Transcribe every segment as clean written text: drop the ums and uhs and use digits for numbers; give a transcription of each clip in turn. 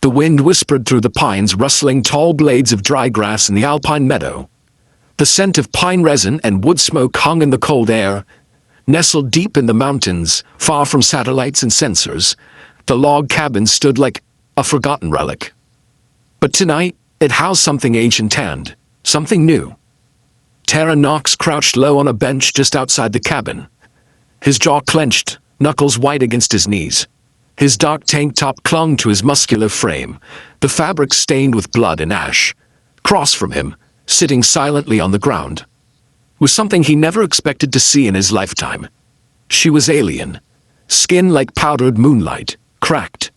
The wind whispered through the pines, rustling tall blades of dry grass in the alpine meadow. The scent of pine resin and wood smoke hung in the cold air. Nestled deep in the mountains, far from satellites and sensors, the log cabin stood like a forgotten relic. But tonight, it housed something ancient and something new. Terran Knox crouched low on a bench just outside the cabin. His jaw clenched, knuckles white against his knees. His dark tank top clung to his muscular frame, the fabric stained with blood and ash. Across from him, sitting silently on the ground, was something he never expected to see in his lifetime. She was alien, skin like powdered moonlight, cracked,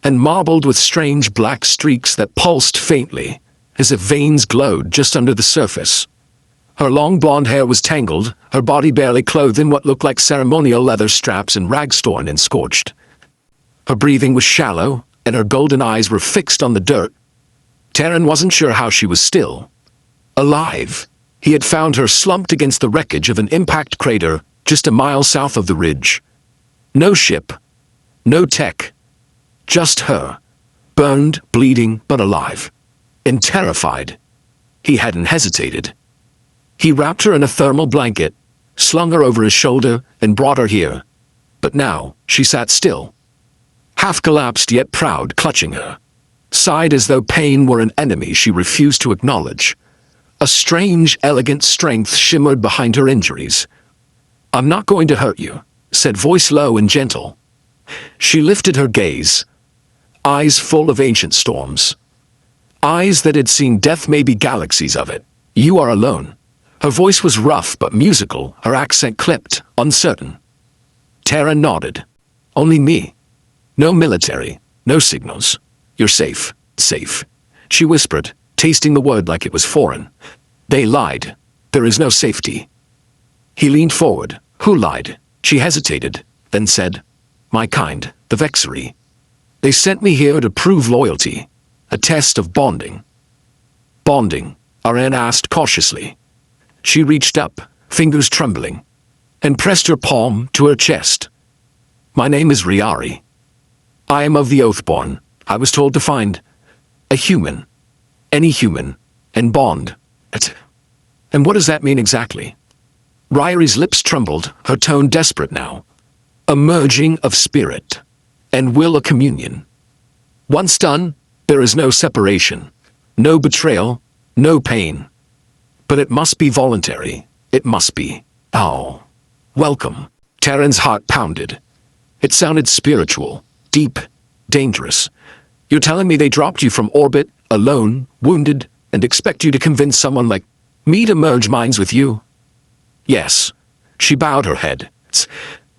and marbled with strange black streaks that pulsed faintly, as if veins glowed just under the surface. Her long blonde hair was tangled, her body barely clothed in what looked like ceremonial leather straps and rags torn and scorched. Her breathing was shallow, and her golden eyes were fixed on the dirt. Terran wasn't sure how she was still alive. He had found her slumped against the wreckage of an impact crater just a mile south of the ridge. No ship, no tech, just her, burned, bleeding, but alive, and terrified. He hadn't hesitated. He wrapped her in a thermal blanket, slung her over his shoulder, and brought her here. But now, she sat still, half collapsed yet proud, clutching her, sighed as though pain were an enemy she refused to acknowledge. A strange, elegant strength shimmered behind her injuries. "I'm not going to hurt you," said voice low and gentle. She lifted her gaze, eyes full of ancient storms. Eyes that had seen death, maybe galaxies of it. "You are alone." Her voice was rough but musical, her accent clipped, uncertain. Terran nodded. "Only me. No military, no signals. You're safe, safe," she whispered, tasting the word like it was foreign. "They lied. There is no safety." He leaned forward. "Who lied?" She hesitated, then said, "My kind, the Vexery. They sent me here to prove loyalty, a test of bonding." "Bonding?" Aran asked cautiously. She reached up, fingers trembling, and pressed her palm to her chest. "My name is Riari. I am of the Oathborn. I was told to find a human, any human, and bond. And what does that mean exactly?" Riari's lips trembled, her tone desperate now. "A merging of spirit and will, a communion. Once done, there is no separation, no betrayal, no pain. But it must be voluntary. It must be. Oh, welcome." Terran's heart pounded. It sounded spiritual, deep, dangerous. "You're telling me they dropped you from orbit, alone, wounded, and expect you to convince someone like me to merge minds with you?" "Yes." She bowed her head. "It's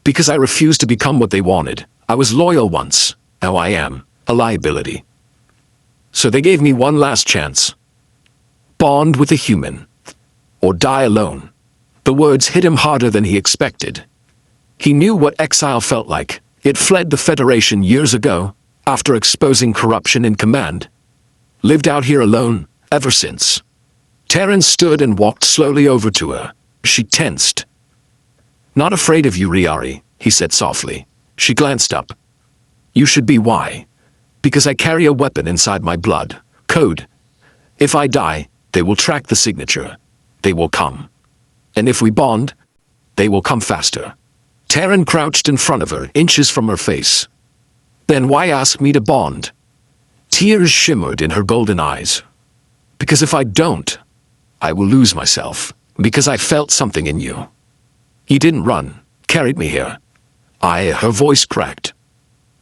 because I refused to become what they wanted. I was loyal once. Now I am a liability. So they gave me one last chance. Bond with a human, or die alone." The words hit him harder than he expected. He knew what exile felt like. It fled the Federation years ago, after exposing corruption in command. Lived out here alone, ever since. Terran stood and walked slowly over to her. She tensed. "Not afraid of you, Riari," he said softly. She glanced up. "You should be. Why?" "Because I carry a weapon inside my blood. Code. If I die, they will track the signature. They will come. And if we bond, they will come faster." Terran crouched in front of her, inches from her face. "Then why ask me to bond?" Tears shimmered in her golden eyes. "Because if I don't, I will lose myself. Because I felt something in you. You didn't run, carried me here. Her voice cracked.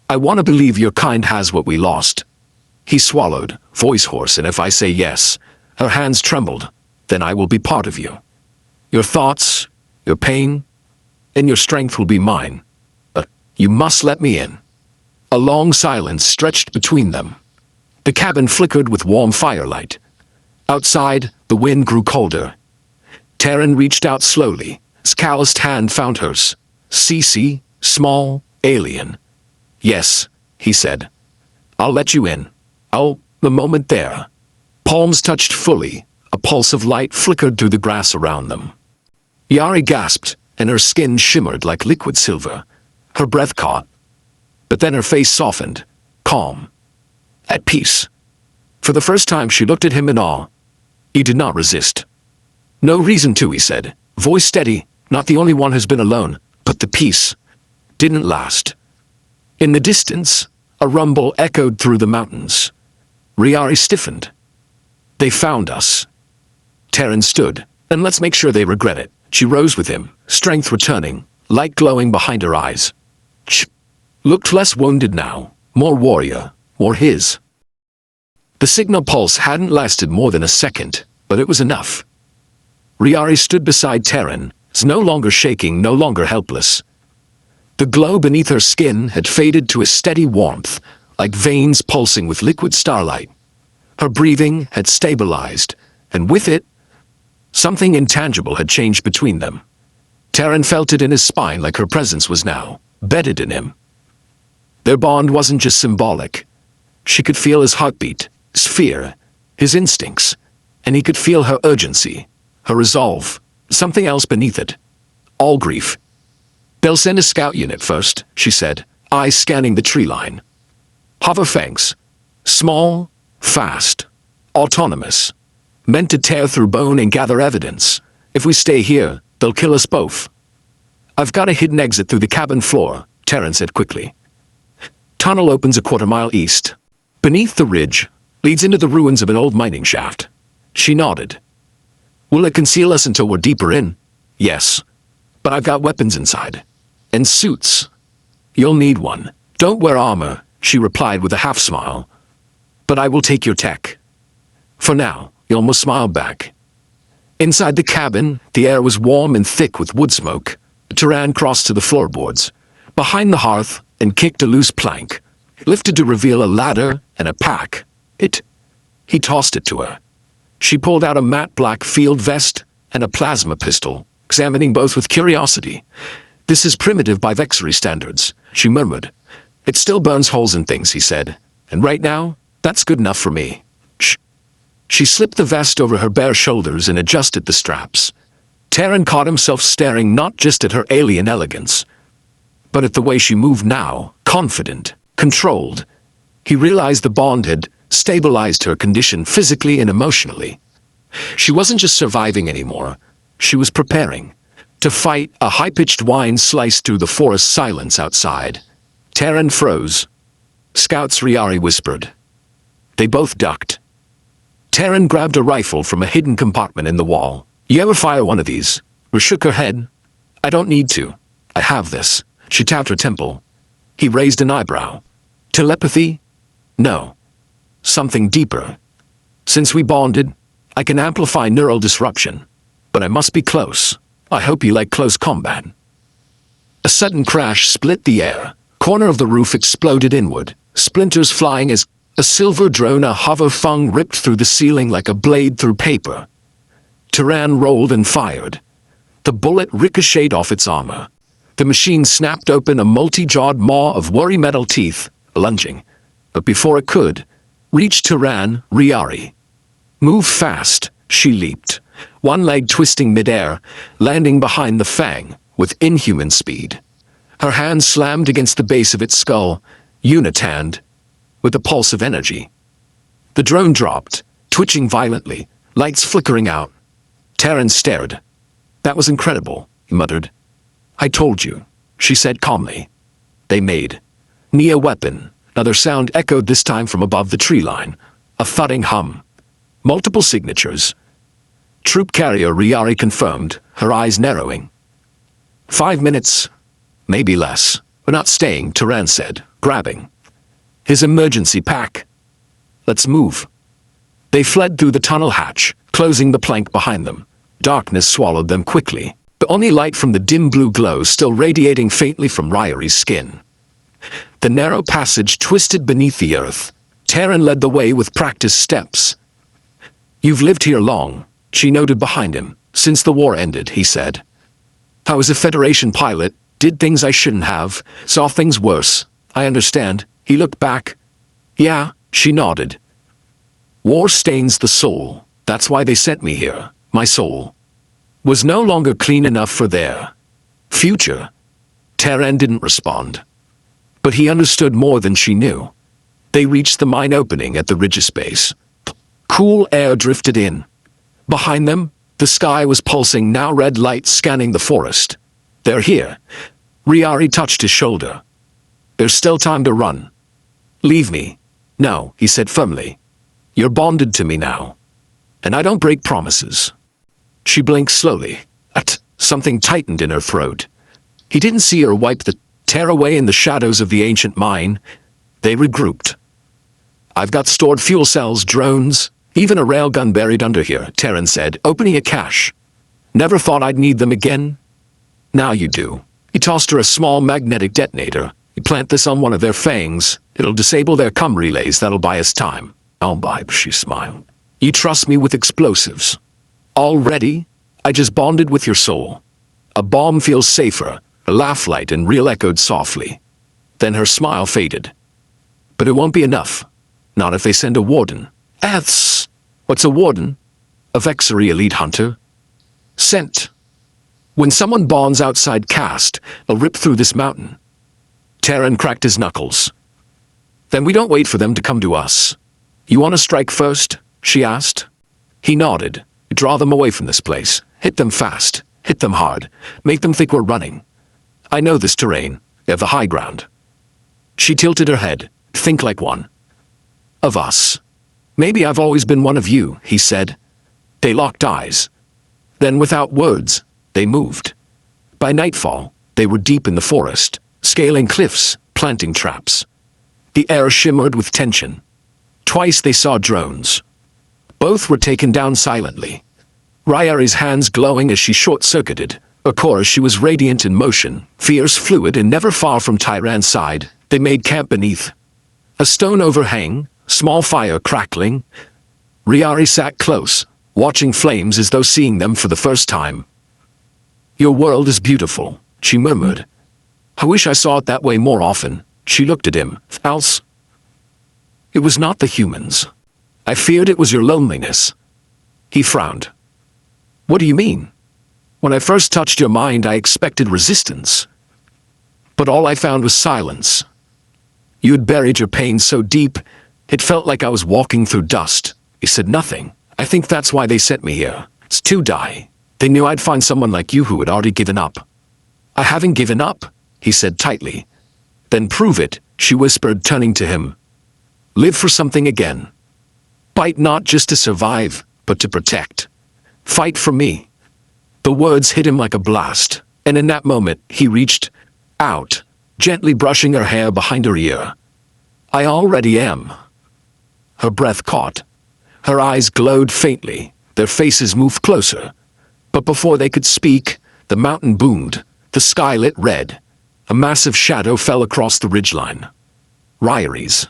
"I want to believe your kind has what we lost." He swallowed, voice hoarse, "And if I say yes," her hands trembled, "then I will be part of you. Your thoughts, your pain, and your strength will be mine. But you must let me in." A long silence stretched between them. The cabin flickered with warm firelight. Outside, the wind grew colder. Terran reached out slowly. His calloused hand found hers. "Cece, small, alien." "Yes," he said. "I'll let you in. The moment there." Palms touched fully. A pulse of light flickered through the grass around them. Yari gasped, and her skin shimmered like liquid silver. Her breath caught. But then her face softened, calm. At peace. For the first time she looked at him in awe. He did not resist. No reason to, he said, voice steady, not the only one who's been alone, but the peace didn't last. In the distance, a rumble echoed through the mountains. Riari stiffened. They found us. Taryn stood. And let's make sure they regret it. She rose with him, strength returning, light glowing behind her eyes. She looked less wounded now, more warrior, more his. The signal pulse hadn't lasted more than a second, but it was enough. Riari stood beside Taryn, no longer shaking, no longer helpless. The glow beneath her skin had faded to a steady warmth, like veins pulsing with liquid starlight. Her breathing had stabilized, and with it, something intangible had changed between them. Taryn felt it in his spine, like her presence was now bedded in him. Their bond wasn't just symbolic. She could feel his heartbeat, his fear, his instincts, and he could feel her urgency, her resolve, something else beneath it. All grief. They'll send a scout unit first, she said, eyes scanning the tree line. Hoverfangs. Small, fast, autonomous. Meant to tear through bone and gather evidence. If we stay here, they'll kill us both. I've got a hidden exit through the cabin floor, Taryn said quickly. Tunnel opens a quarter-mile east. Beneath the ridge, leads into the ruins of an old mining shaft. She nodded. Will it conceal us until we're deeper in? Yes. But I've got weapons inside. And suits. You'll need one. Don't wear armor, she replied with a half-smile. But I will take your tech. For now, he almost smiled back. Inside the cabin, the air was warm and thick with wood smoke. Taryn crossed to the floorboards, behind the hearth, and kicked a loose plank, lifted to reveal a ladder and a pack. He tossed it to her. She pulled out a matte black field vest and a plasma pistol, examining both with curiosity. This is primitive by Vexery standards, she murmured. It still burns holes in things, he said. And right now, that's good enough for me. Shh. She slipped the vest over her bare shoulders and adjusted the straps. Taryn caught himself staring not just at her alien elegance, but at the way she moved now, confident, controlled. He realized the bond had stabilized her condition physically and emotionally. She wasn't just surviving anymore. She was preparing to fight. A high-pitched whine sliced through the forest silence outside. Taryn froze. Scouts, Riari whispered. They both ducked. Taryn grabbed a rifle from a hidden compartment in the wall. You ever fire one of these? Or shook her head. I don't need to. I have this. She tapped her temple. He raised an eyebrow. Telepathy? No. Something deeper. Since we bonded, I can amplify neural disruption. But I must be close. I hope you like close combat. A sudden crash split the air. Corner of the roof exploded inward, splinters flying as a silver drone, a hoverfang, ripped through the ceiling like a blade through paper. Taryn rolled and fired. The bullet ricocheted off its armor. The machine snapped open, a multi-jawed maw of worry metal teeth, lunging. But before it could reach Taryn, Riari. Move fast, she leaped, one leg twisting midair, landing behind the fang with inhuman speed. Her hand slammed against the base of its skull, unit-hand, with a pulse of energy. The drone dropped, twitching violently, lights flickering out. Taryn stared. That was incredible, he muttered. I told you, she said calmly. They made. Near weapon. Another sound echoed, this time from above the tree line. A thudding hum. Multiple signatures. Troop carrier, Riari confirmed, her eyes narrowing. 5 minutes. Maybe less. We're not staying, Taryn said, grabbing his emergency pack. Let's move. They fled through the tunnel hatch, closing the plank behind them. Darkness swallowed them quickly, the only light from the dim blue glow still radiating faintly from Riari's skin. The narrow passage twisted beneath the earth. Taryn led the way with practiced steps. You've lived here long, she noted behind him. Since the war ended, he said. I was a Federation pilot, did things I shouldn't have, saw things worse. I understand. He looked back. Yeah, she nodded. War stains the soul. That's why they sent me here. My soul was no longer clean enough for their future. Taryn didn't respond. But he understood more than she knew. They reached the mine opening at the ridge's base. Cool air drifted in. Behind them, the sky was pulsing, now red lights scanning the forest. They're here. Riari touched his shoulder. There's still time to run. Leave me. No, he said firmly. You're bonded to me now. And I don't break promises. She blinked slowly. Something tightened in her throat. He didn't see her wipe the tear away in the shadows of the ancient mine. They regrouped. I've got stored fuel cells, drones, even a railgun buried under here, Terran said, opening a cache. Never thought I'd need them again. Now you do. He tossed her a small magnetic detonator. You plant this on one of their fangs. It'll disable their comm relays. That'll buy us time. I'll buy, she smiled. You trust me with explosives. Already? I just bonded with your soul. A bomb feels safer. A laugh light and real echoed softly. Then her smile faded. But it won't be enough. Not if they send a warden. What's a warden? A Vexery elite hunter? Sent. When someone bonds outside caste, they'll rip through this mountain. Terran cracked his knuckles. Then we don't wait for them to come to us. You want to strike first? She asked. He nodded. Draw them away from this place. Hit them fast. Hit them hard. Make them think we're running. I know this terrain. They have the high ground. She tilted her head. Think like one. Of us. Maybe I've always been one of you, he said. They locked eyes. Then without words, they moved. By nightfall, they were deep in the forest, scaling cliffs, planting traps. The air shimmered with tension. Twice they saw drones. Both were taken down silently. Ryari's hands glowing as she short-circuited. Of course, she was radiant in motion, fierce, fluid, and never far from Tyran's side. They made camp beneath a stone overhang, small fire crackling. Riari sat close, watching flames as though seeing them for the first time. Your world is beautiful, she murmured. I wish I saw it that way more often. She looked at him. Else? It was not the humans. I feared it was your loneliness. He frowned. What do you mean? When I first touched your mind, I expected resistance. But all I found was silence. You had buried your pain so deep, it felt like I was walking through dust. He said nothing. I think that's why they sent me here. It's to die. They knew I'd find someone like you who had already given up. I haven't given up, he said tightly. Then prove it, she whispered, turning to him. Live for something again. Fight not just to survive, but to protect. Fight for me. The words hit him like a blast, and in that moment, he reached out, gently brushing her hair behind her ear. I already am. Her breath caught. Her eyes glowed faintly, their faces moved closer. But before they could speak, the mountain boomed, the sky lit red. A massive shadow fell across the ridgeline. Ryari's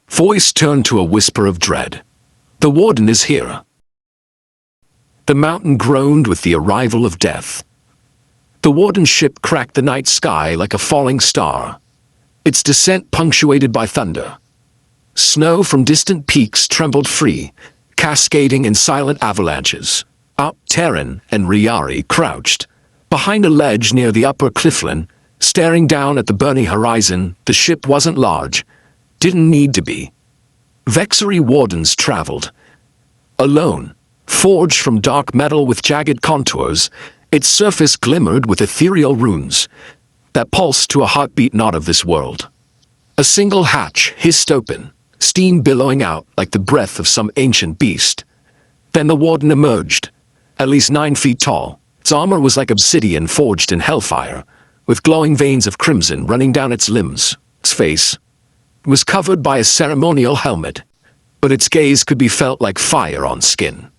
voice turned to a whisper of dread. The warden is here. The mountain groaned with the arrival of death. The warden's ship cracked the night sky like a falling star, its descent punctuated by thunder. Snow from distant peaks trembled free, cascading in silent avalanches. Terran and Riari crouched behind a ledge near the upper cliffline, staring down at the burning horizon. The ship wasn't large, didn't need to be. Vexery wardens traveled alone, forged from dark metal with jagged contours. Its surface glimmered with ethereal runes that pulsed to a heartbeat not of this world. A single hatch hissed open, steam billowing out like the breath of some ancient beast. Then the warden emerged, at least 9 feet tall. Its armor was like obsidian forged in hellfire, with glowing veins of crimson running down its limbs. Its face was covered by a ceremonial helmet, but its gaze could be felt like fire on skin.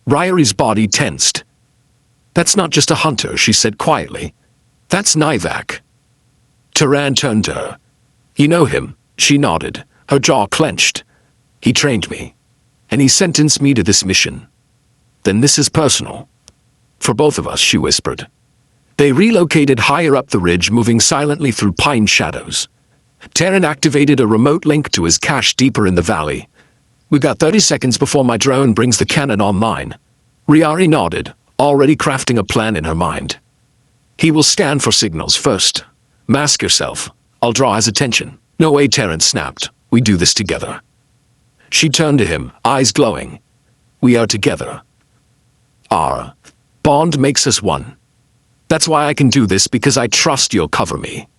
Ryari's body tensed. That's not just a hunter, she said quietly. That's Nivak. Terran turned to her. You know him? She nodded, her jaw clenched. He trained me, and he sentenced me to this mission. Then this is personal. For both of us, she whispered. They relocated higher up the ridge, moving silently through pine shadows. Terran activated a remote link to his cache deeper in the valley. We got 30 seconds before my drone brings the cannon online. Riari nodded, already crafting a plan in her mind. He will scan for signals first. Mask yourself. I'll draw his attention. No way, Terran snapped. We do this together. She turned to him, eyes glowing. We are together. Our bond makes us one. That's why I can do this, because I trust you'll cover me.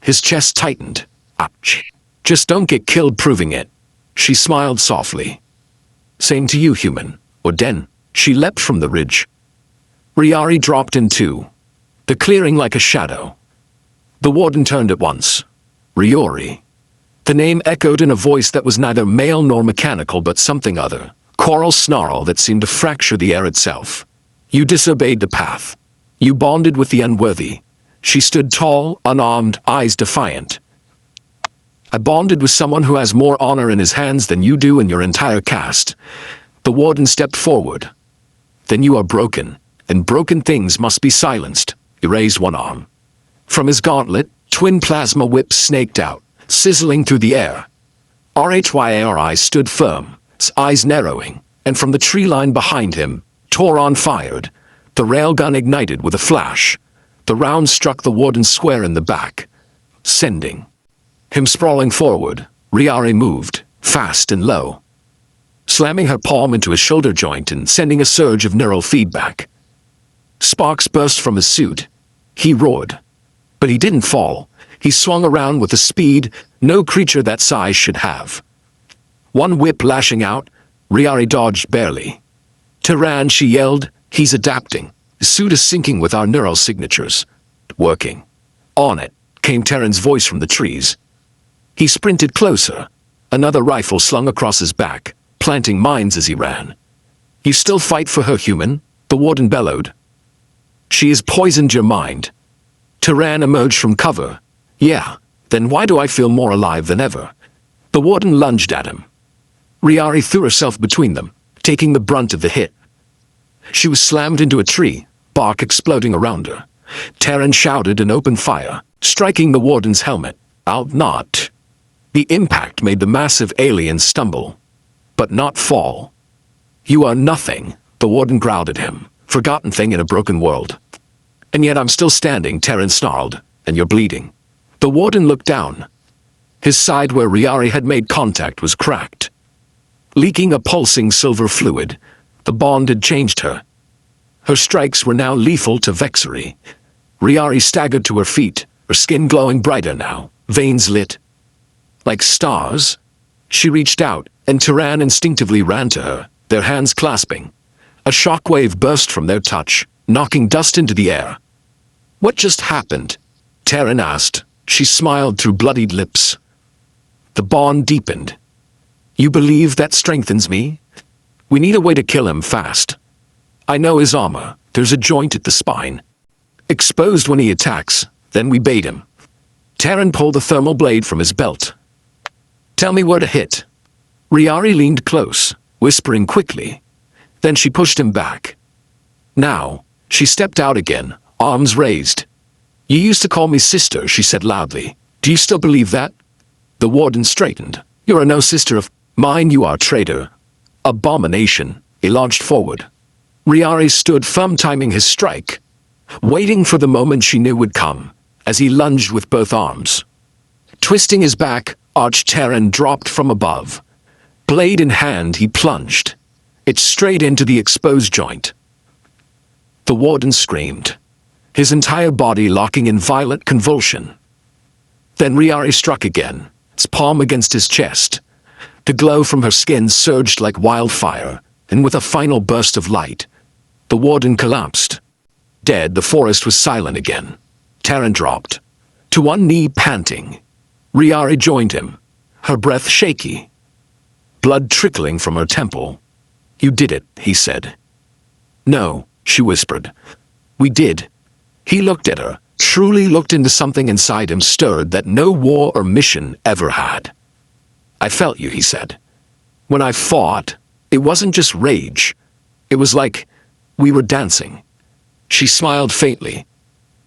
His chest tightened. Ouch. Just don't get killed proving it. She smiled softly. Same to you, human. Or den. She leapt from the ridge. Riari dropped in too, the clearing like a shadow. The warden turned at once. Riori. The name echoed in a voice that was neither male nor mechanical, but something other. Choral snarl that seemed to fracture the air itself. You disobeyed the path. You bonded with the unworthy. She stood tall, unarmed, eyes defiant. I bonded with someone who has more honor in his hands than you do in your entire caste. The warden stepped forward. Then you are broken, and broken things must be silenced. He raised one arm. From his gauntlet, twin plasma whips snaked out, sizzling through the air. RHYARI stood firm, his eyes narrowing, and from the tree line behind him, Toron fired. The railgun ignited with a flash. The round struck the warden square in the back, sending him sprawling forward. Riari moved, fast and low, slamming her palm into his shoulder joint and sending a surge of neural feedback. Sparks burst from his suit. He roared. But he didn't fall. He swung around with a speed no creature that size should have. One whip lashing out, Riari dodged barely. Tyran, she yelled, he's adapting. His suit is syncing with our neural signatures. Working. On it, came Terran's voice from the trees. He sprinted closer. Another rifle slung across his back, planting mines as he ran. You still fight for her, human? The warden bellowed. She has poisoned your mind. Tyran emerged from cover. Yeah, then why do I feel more alive than ever? The warden lunged at him. Riari threw herself between them, taking the brunt of the hit. She was slammed into a tree, bark exploding around her. Terran shouted and opened fire, striking the warden's helmet. Out not. The impact made the massive alien stumble, but not fall. You are nothing, the warden growled at him. Forgotten thing in a broken world. And yet I'm still standing, Terran snarled, and you're bleeding. The warden looked down. His side where Riari had made contact was cracked, leaking a pulsing silver fluid. The bond had changed her. Her strikes were now lethal to Vexery. Riari staggered to her feet, her skin glowing brighter now, veins lit like stars. She reached out, and Tyran instinctively ran to her, their hands clasping. A shockwave burst from their touch, knocking dust into the air. What just happened? Terran asked. She smiled through bloodied lips. The bond deepened. You believe that strengthens me? We need a way to kill him fast. I know his armor. There's a joint at the spine, exposed when he attacks. Then we bait him. Terran pulled the thermal blade from his belt. Tell me where to hit. Riari leaned close, whispering quickly. Then she pushed him back. Now, she stepped out again, arms raised. You used to call me sister, she said loudly. Do you still believe that? The warden straightened. You are no sister of mine, you are traitor. Abomination. He launched forward. Riari stood firm, timing his strike, waiting for the moment she knew would come, as he lunged with both arms. Twisting his back, Terran dropped from above. Blade in hand, he plunged. It straight into the exposed joint. The warden screamed, his entire body locking in violent convulsion. Then Riari struck again, its palm against his chest. The glow from her skin surged like wildfire, and with a final burst of light, the warden collapsed. Dead, the forest was silent again. Terran dropped to one knee, panting. Riari joined him, her breath shaky, blood trickling from her temple. You did it, he said. No, she whispered. We did. He looked at her, truly looked into something inside him stirred that no war or mission ever had. I felt you, he said. When I fought, it wasn't just rage. It was like we were dancing. She smiled faintly.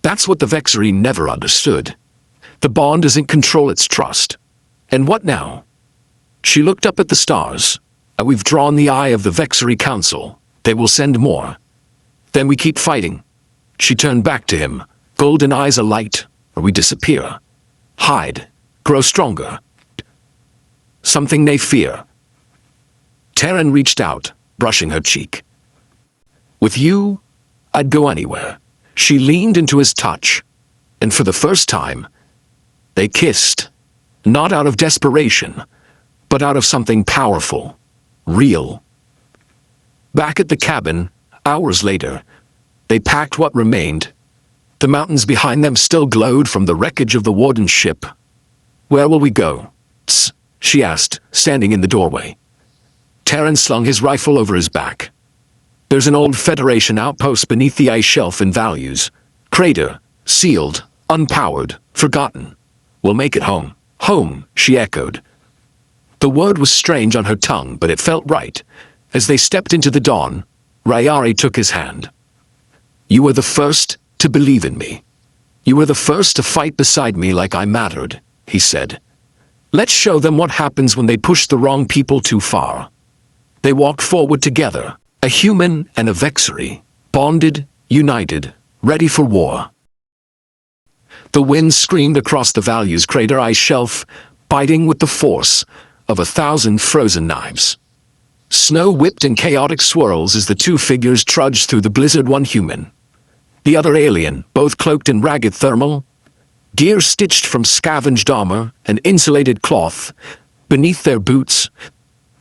That's what the Vexery never understood. The bond isn't control, it's trust. And what now? She looked up at the stars. We've drawn the eye of the Vexery Council. They will send more. Then we keep fighting. She turned back to him, golden eyes alight, or we disappear. Hide. Grow stronger. something they fear. Terran reached out, brushing her cheek. With you, I'd go anywhere. She leaned into his touch, and for the first time, they kissed, not out of desperation, but out of something powerful, real. Back at the cabin, hours later, they packed what remained. The mountains behind them still glowed from the wreckage of the warden's ship. "Where will we go?" "Tss," she asked, standing in the doorway. Terran slung his rifle over his back. "There's an old Federation outpost beneath the ice shelf in Values. Crater, sealed, unpowered, forgotten. We'll make it home." "Home," she echoed. The word was strange on her tongue, but it felt right. As they stepped into the dawn, Ryari took his hand. "You were the first to believe in me. You were the first to fight beside me like I mattered," he said. "Let's show them what happens when they push the wrong people too far." They walked forward together, a human and a Vexari, bonded, united, ready for war. The wind screamed across the Values crater ice shelf, biting with the force of 1,000 frozen knives. Snow whipped in chaotic swirls as the two figures trudged through the blizzard, one human, the other alien, both cloaked in ragged thermal gear stitched from scavenged armor and insulated cloth. Beneath their boots,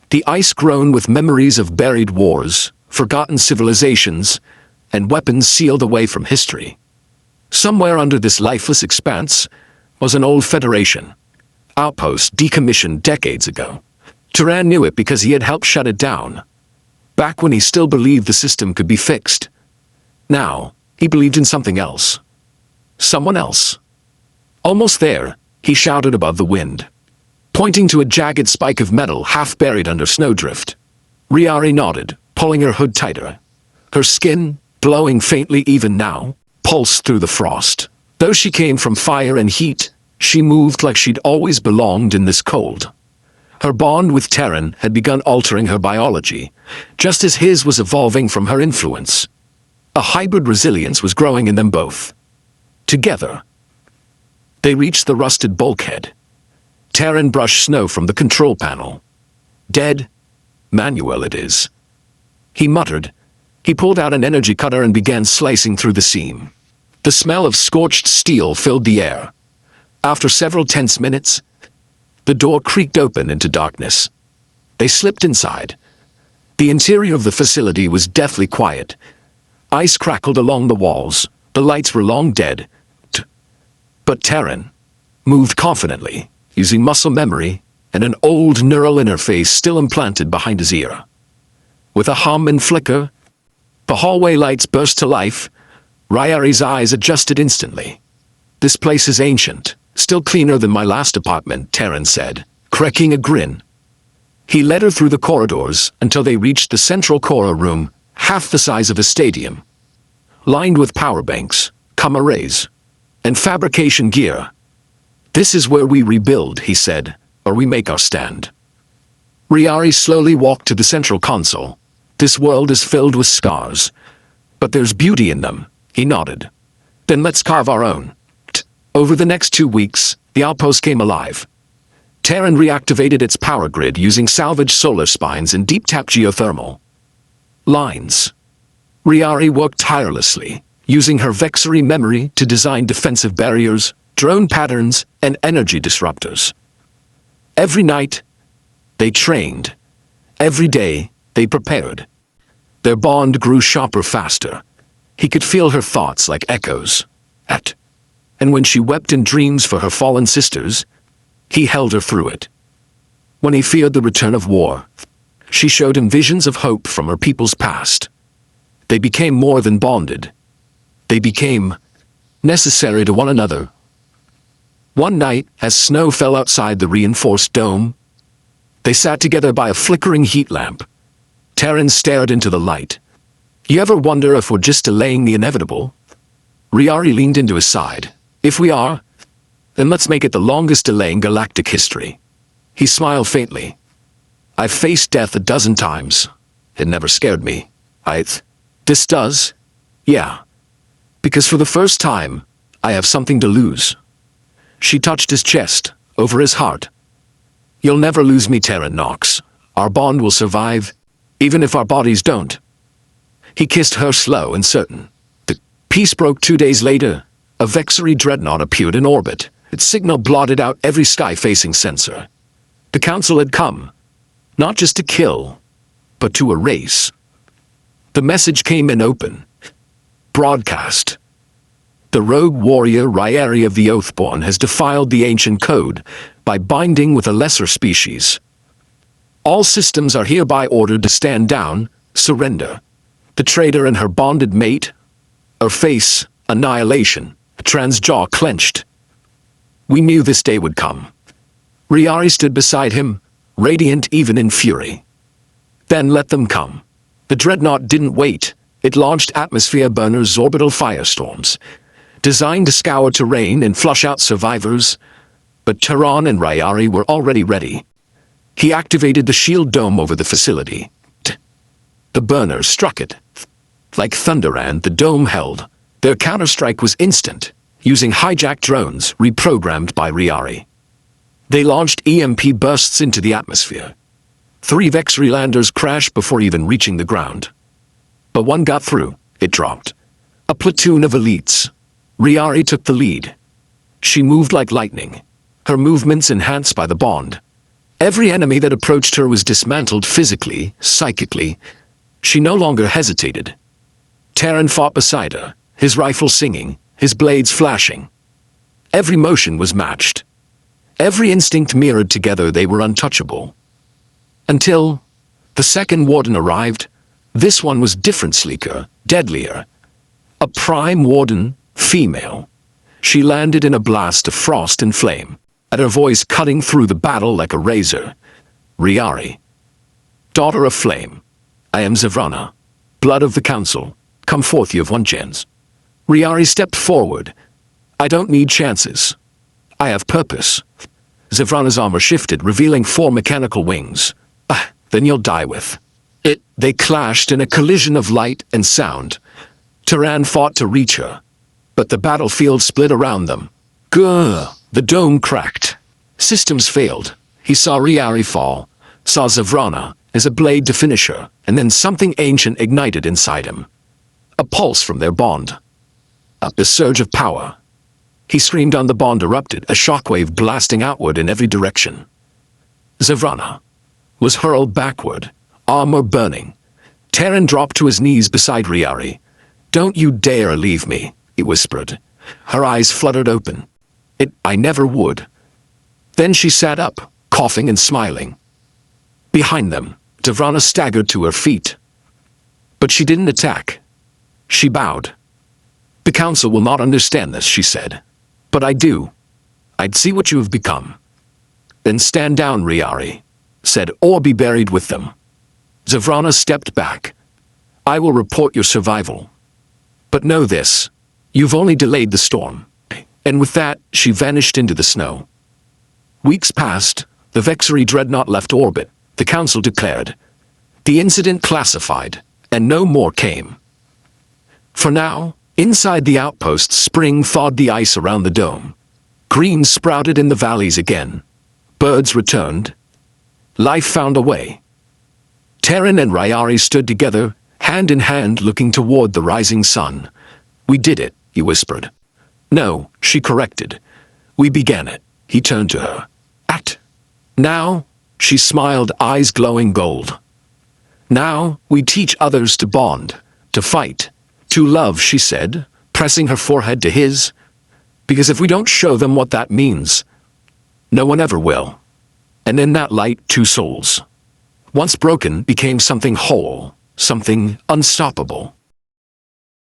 the ice grown with memories of buried wars, forgotten civilizations, and weapons sealed away from history. Somewhere under this lifeless expanse was an old Federation outpost decommissioned decades ago. Terran knew it because he had helped shut it down, back when he still believed the system could be fixed. Now, he believed in something else. Someone else. "Almost there," he shouted above the wind, pointing to a jagged spike of metal half buried under snowdrift. Ryari nodded, pulling her hood tighter. Her skin, glowing faintly even now, pulsed through the frost. Though she came from fire and heat, she moved like she'd always belonged in this cold. Her bond with Terran had begun altering her biology, just as his was evolving from her influence. A hybrid resilience was growing in them both. Together, they reached the rusted bulkhead. Terran brushed snow from the control panel. "Dead? Manuel it is," he muttered. He pulled out an energy cutter and began slicing through the seam. The smell of scorched steel filled the air. After several tense minutes, the door creaked open into darkness. They slipped inside. The interior of the facility was deathly quiet. Ice crackled along the walls. The lights were long dead. But Terran moved confidently, using muscle memory and an old neural interface still implanted behind his ear. With a hum and flicker, the hallway lights burst to life. Ryari's eyes adjusted instantly. "This place is ancient, still cleaner than my last apartment," Terran said, cracking a grin. He led her through the corridors until they reached the central core room, half the size of a stadium, lined with power banks, arrays, and fabrication gear. "This is where we rebuild," he said, "or we make our stand." Ryari slowly walked to the central console. "This world is filled with scars, but there's beauty in them," he nodded. "Then let's carve our own." Over the next 2 weeks, the outpost came alive. Terran reactivated its power grid using salvaged solar spines and deep-tap geothermal lines. Ryari worked tirelessly, using her Vexari memory to design defensive barriers, drone patterns, and energy disruptors. Every night, they trained. Every day, they prepared. Their bond grew sharper faster. He could feel her thoughts like echoes. And when she wept in dreams for her fallen sisters, he held her through it. When he feared the return of war, she showed him visions of hope from her people's past. They became more than bonded. They became necessary to one another. One night, as snow fell outside the reinforced dome, they sat together by a flickering heat lamp. Terran stared into the light. "You ever wonder if we're just delaying the inevitable?" Ryari leaned into his side. "If we are, then let's make it the longest delay in galactic history." He smiled faintly. "I've faced death a dozen times. It never scared me. This does? Yeah. Because for the first time, I have something to lose." She touched his chest, over his heart. You'll never lose me, Terran Knox. Our bond will survive, even if our bodies don't. He kissed her slow and certain. The peace broke 2 days later. A Vexery dreadnought appeared in orbit. Its signal blotted out every sky-facing sensor. The Council had come, not just to kill, but to erase. The message came in open. Broadcast. The rogue warrior Ryari of the Oathborn has defiled the ancient code by binding with a lesser species. All systems are hereby ordered to stand down, surrender. The traitor and her bonded mate, her face, annihilation, transjaw clenched. We knew this day would come. Ryari stood beside him, radiant even in fury. Then let them come. The dreadnought didn't wait. It launched atmosphere burners, orbital firestorms, designed to scour terrain and flush out survivors. But Tehran and Ryari were already ready. He activated the shield dome over the facility. The burners struck it. Like thunder, and the dome held. Their counterstrike was instant, using hijacked drones reprogrammed by Ryari. They launched EMP bursts into the atmosphere. 3 Vexery landers crashed before even reaching the ground. But one got through. It dropped. A platoon of elites. Ryari took the lead. She moved like lightning, her movements enhanced by the bond. Every enemy that approached her was dismantled physically, psychically. She no longer hesitated. Terran fought beside her, his rifle singing, his blades flashing. Every motion was matched. Every instinct mirrored together. They were untouchable. Until the second warden arrived. This one was different, sleeker, deadlier. A prime warden, female. She landed in a blast of frost and flame, at her voice cutting through the battle like a razor. Ryari. Daughter of flame. I am Zavrana. Blood of the Council. Come forth, you have one chance. Ryari stepped forward. I don't need chances. I have purpose. Zavrana's armor shifted, revealing 4 mechanical wings. Then you'll die with it. They clashed in a collision of light and sound. Tehran fought to reach her, but the battlefield split around them. Grr! The dome cracked. Systems failed. He saw Ryari fall, saw Zavrana as a blade to finish her, and then something ancient ignited inside him. A pulse from their bond. A surge of power. He screamed on. The bond erupted, a shockwave blasting outward in every direction. Zavrana was hurled backward, armor burning. Terran dropped to his knees beside Ryari. Don't you dare leave me, he whispered. Her eyes fluttered open. I never would. Then she sat up, coughing and smiling. Behind them, Zavrana staggered to her feet. But she didn't attack. She bowed. The Council will not understand this, she said. But I do. I'd see what you have become. Then stand down, Ryari said, or be buried with them. Zavrana stepped back. I will report your survival. But know this, you've only delayed the storm. And with that, she vanished into the snow. Weeks passed. The Vexery dreadnought left orbit. The Council declared the incident classified, and no more came. For now, inside the outpost, spring thawed the ice around the dome. Green sprouted in the valleys again. Birds returned. Life found a way. Terran and Ryari stood together, hand in hand, looking toward the rising sun. We did it, he whispered. No, she corrected. We began it. He turned to her. Now, she smiled, eyes glowing gold. Now, we teach others to bond, to fight, to love, she said, pressing her forehead to his. Because if we don't show them what that means, no one ever will. And in that light, 2 souls, once broken, became something whole, something unstoppable.